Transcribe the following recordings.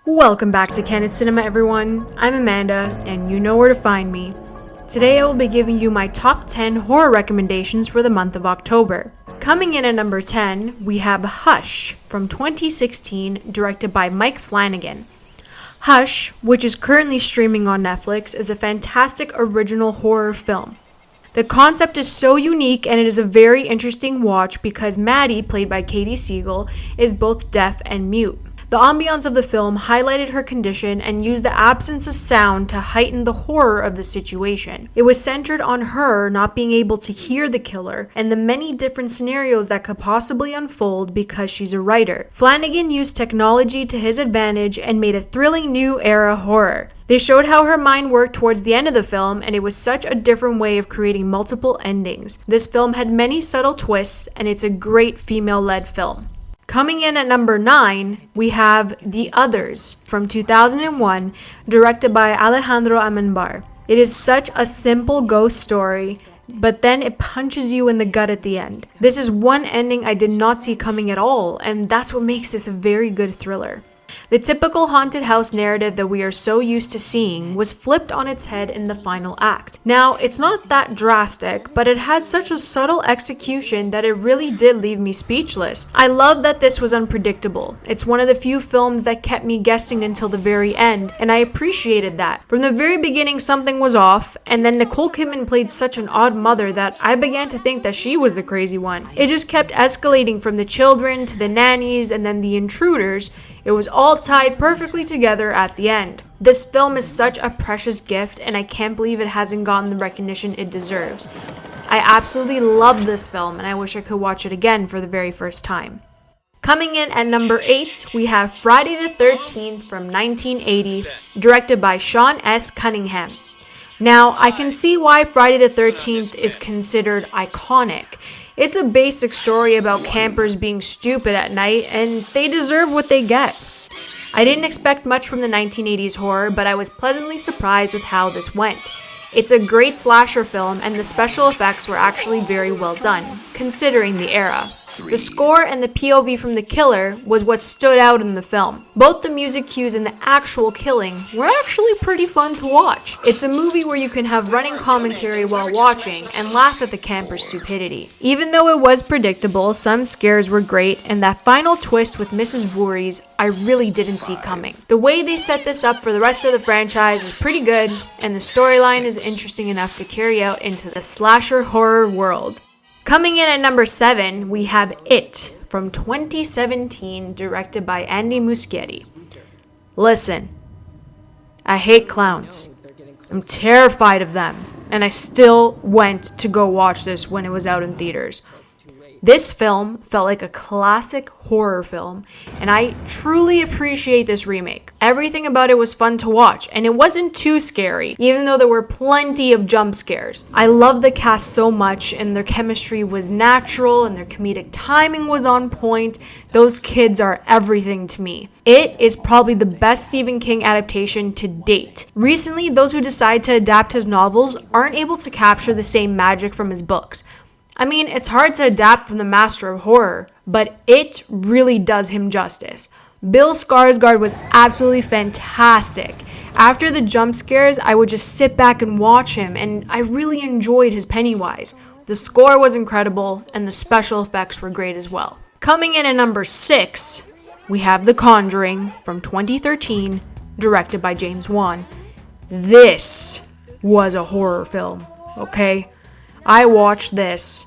Welcome back to Candid Cinema, everyone. I'm Amanda, and you know where to find me. Today I will be giving you my top 10 horror recommendations for the month of October. Coming in at number 10, we have Hush from 2016, directed by Mike Flanagan. Hush, which is currently streaming on Netflix, is a fantastic original horror film. The concept is so unique and it is a very interesting watch because Maddie, played by Katie Siegel, is both deaf and mute. The ambiance of the film highlighted her condition and used the absence of sound to heighten the horror of the situation. It was centered on her not being able to hear the killer and the many different scenarios that could possibly unfold because she's a writer. Flanagan used technology to his advantage and made a thrilling new era horror. They showed how her mind worked towards the end of the film, and it was such a different way of creating multiple endings. This film had many subtle twists, and it's a great female-led film. Coming in at number 9, we have The Others from 2001, directed by Alejandro Amenbar. It is such a simple ghost story, but then it punches you in the gut at the end. This is one ending I did not see coming at all, and that's what makes this a very good thriller. The typical haunted house narrative that we are so used to seeing was flipped on its head in the final act. Now, it's not that drastic, but it had such a subtle execution that it really did leave me speechless. I love that this was unpredictable. It's one of the few films that kept me guessing until the very end, and I appreciated that. From the very beginning, something was off, and then Nicole Kidman played such an odd mother that I began to think that she was the crazy one. It just kept escalating from the children to the nannies and then the intruders. It was all tied perfectly together at the end. This film is such a precious gift, and I can't believe it hasn't gotten the recognition it deserves. I absolutely love this film, and I wish I could watch it again for the very first time. Coming in at number 8, we have Friday the 13th from 1980, directed by Sean S. Cunningham. Now, I can see why Friday the 13th is considered iconic. It's a basic story about campers being stupid at night, and they deserve what they get. I didn't expect much from the 1980s horror, but I was pleasantly surprised with how this went. It's a great slasher film, and the special effects were actually very well done, considering the era. The score and the POV from the killer was what stood out in the film. Both the music cues and the actual killing were actually pretty fun to watch. It's a movie where you can have running commentary while watching and laugh at the camper's stupidity. Even though it was predictable, some scares were great, and that final twist with Mrs. Voorhees I really didn't see coming. The way they set this up for the rest of the franchise is pretty good, and the storyline is interesting enough to carry out into the slasher horror world. Coming in at number 7, we have It from 2017, directed by Andy Muschietti. Listen, I hate clowns. I'm terrified of them, and I still went to go watch this when it was out in theaters. This film felt like a classic horror film, and I truly appreciate this remake. Everything about it was fun to watch, and it wasn't too scary, even though there were plenty of jump scares. I love the cast so much, and their chemistry was natural, and their comedic timing was on point. Those kids are everything to me. It is probably the best Stephen King adaptation to date. Recently, those who decide to adapt his novels aren't able to capture the same magic from his books. I mean, it's hard to adapt from the master of horror, but it really does him justice. Bill Skarsgård was absolutely fantastic. After the jump scares, I would just sit back and watch him, and I really enjoyed his Pennywise. The score was incredible, and the special effects were great as well. Coming in at number 6, we have The Conjuring from 2013, directed by James Wan. This was a horror film, okay? I watched this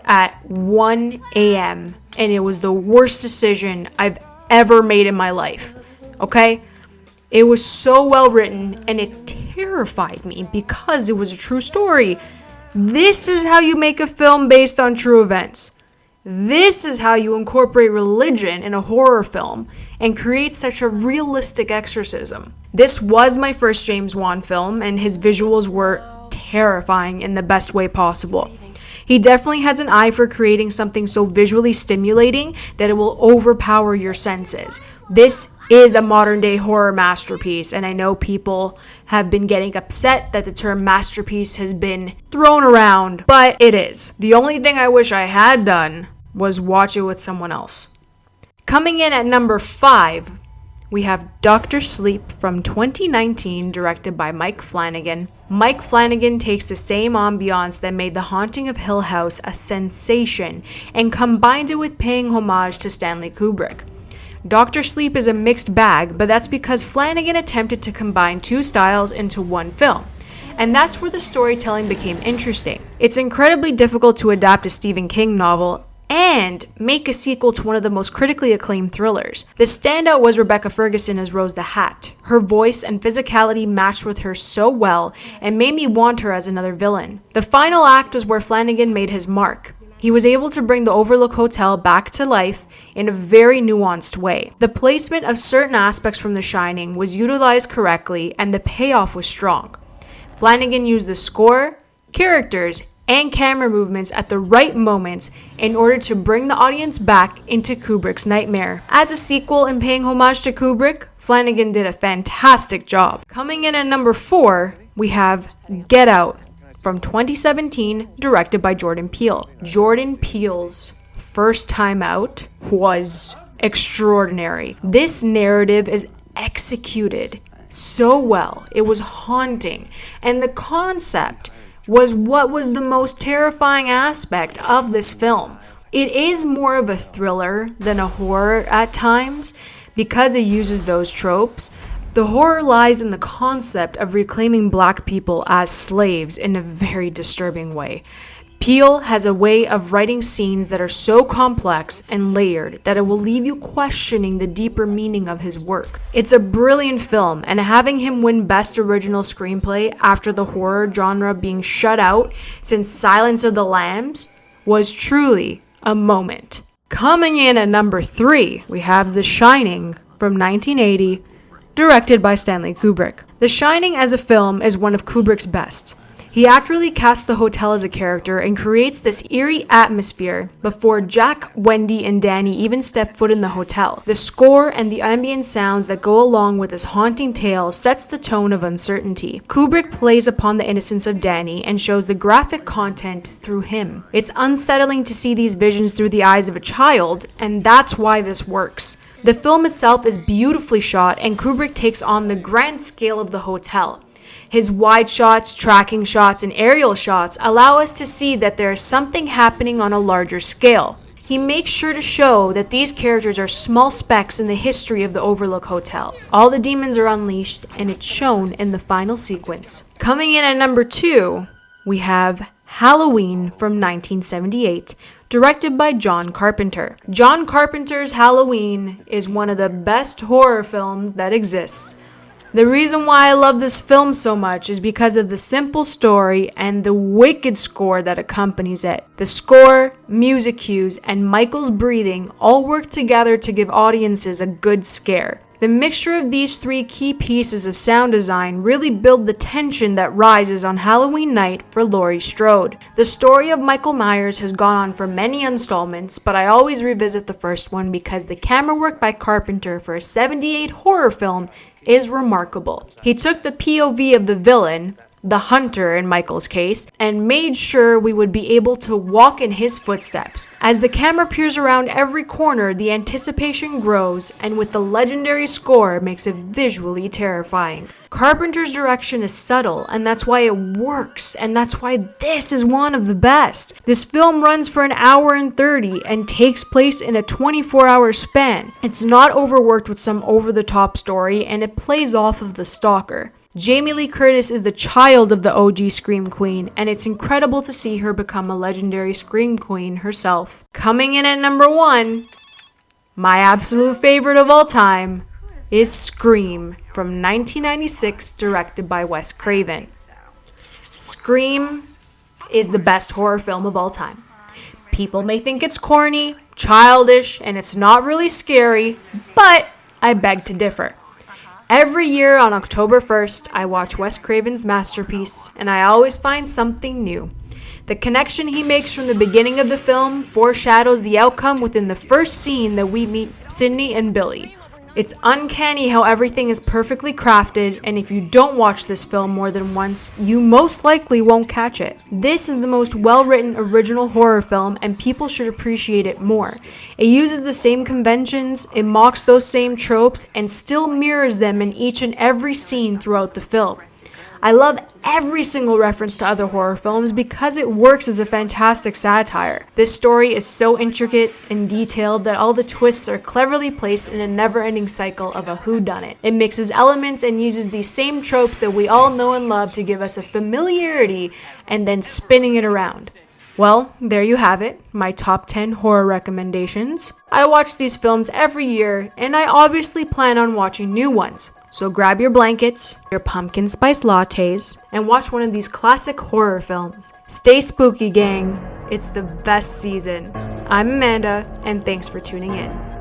at 1 a.m. and it was the worst decision I've ever made in my life, okay? It was so well written and it terrified me because it was a true story. This is how you make a film based on true events. This is how you incorporate religion in a horror film and create such a realistic exorcism. This was my first James Wan film, and his visuals were terrifying in the best way possible. He definitely has an eye for creating something so visually stimulating that it will overpower your senses. This is a modern day horror masterpiece, and I know people have been getting upset that the term masterpiece has been thrown around, but it is. The only thing I wish I had done was watch it with someone else. Coming in at number 5, we have Dr. Sleep from 2019, directed by Mike Flanagan. Mike Flanagan takes the same ambiance that made The Haunting of Hill House a sensation and combines it with paying homage to Stanley Kubrick. Dr. Sleep is a mixed bag, but that's because Flanagan attempted to combine two styles into one film. And that's where the storytelling became interesting. It's incredibly difficult to adapt a Stephen King novel and make a sequel to one of the most critically acclaimed thrillers. The standout was Rebecca Ferguson as Rose the Hat. Her voice and physicality matched with her so well and made me want her as another villain. The final act was where Flanagan made his mark. He was able to bring the Overlook Hotel back to life in a very nuanced way. The placement of certain aspects from The Shining was utilized correctly and the payoff was strong. Flanagan used the score, characters, and camera movements at the right moments in order to bring the audience back into Kubrick's nightmare. As a sequel and paying homage to Kubrick, Flanagan did a fantastic job. Coming in at number 4, we have Get Out from 2017, directed by Jordan Peele. Jordan Peele's first time out was extraordinary. This narrative is executed so well. It was haunting, and the concept was what was the most terrifying aspect of this film. It is more of a thriller than a horror at times because it uses those tropes. The horror lies in the concept of reclaiming Black people as slaves in a very disturbing way. Peele has a way of writing scenes that are so complex and layered that it will leave you questioning the deeper meaning of his work. It's a brilliant film, and having him win Best Original Screenplay after the horror genre being shut out since Silence of the Lambs was truly a moment. Coming in at number 3, we have The Shining from 1980, directed by Stanley Kubrick. The Shining as a film is one of Kubrick's best. He accurately casts the hotel as a character and creates this eerie atmosphere before Jack, Wendy, and Danny even step foot in the hotel. The score and the ambient sounds that go along with this haunting tale sets the tone of uncertainty. Kubrick plays upon the innocence of Danny and shows the graphic content through him. It's unsettling to see these visions through the eyes of a child, and that's why this works. The film itself is beautifully shot, and Kubrick takes on the grand scale of the hotel. His wide shots, tracking shots, and aerial shots allow us to see that there is something happening on a larger scale. He makes sure to show that these characters are small specks in the history of the Overlook Hotel. All the demons are unleashed, and it's shown in the final sequence. Coming in at number 2, we have Halloween from 1978, directed by John Carpenter. John Carpenter's Halloween is one of the best horror films that exists. The reason why I love this film so much is because of the simple story and the wicked score that accompanies it. The score, music cues, and Michael's breathing all work together to give audiences a good scare. The mixture of these 3 key pieces of sound design really build the tension that rises on Halloween night for Laurie Strode. The story of Michael Myers has gone on for many installments, but I always revisit the first one because the camera work by Carpenter for a 78 horror film is remarkable. He took the POV of the villain, the hunter in Michael's case, and made sure we would be able to walk in his footsteps. As the camera peers around every corner, the anticipation grows, and with the legendary score, it makes it visually terrifying. Carpenter's direction is subtle, and that's why it works, and that's why this is one of the best. This film runs for 1 hour and 30 and takes place in a 24-hour span. It's not overworked with some over-the-top story, and it plays off of The Stalker. Jamie Lee Curtis is the child of the OG Scream Queen, and it's incredible to see her become a legendary Scream Queen herself. Coming in at number 1, my absolute favorite of all time, is Scream from 1996, directed by Wes Craven. Scream is the best horror film of all time. People may think it's corny, childish, and it's not really scary, but I beg to differ. Every year on October 1st, I watch Wes Craven's masterpiece, and I always find something new. The connection he makes from the beginning of the film foreshadows the outcome within the first scene that we meet Sydney and Billy. It's uncanny how everything is perfectly crafted, and if you don't watch this film more than once, you most likely won't catch it. This is the most well-written original horror film, and people should appreciate it more. It uses the same conventions, it mocks those same tropes, and still mirrors them in each and every scene throughout the film. I love every single reference to other horror films because it works as a fantastic satire. This story is so intricate and detailed that all the twists are cleverly placed in a never-ending cycle of a whodunit. It mixes elements and uses these same tropes that we all know and love to give us a familiarity and then spinning it around. Well, there you have it, my top 10 horror recommendations. I watch these films every year, and I obviously plan on watching new ones. So grab your blankets, your pumpkin spice lattes, and watch one of these classic horror films. Stay spooky, gang. It's the best season. I'm Amanda, and thanks for tuning in.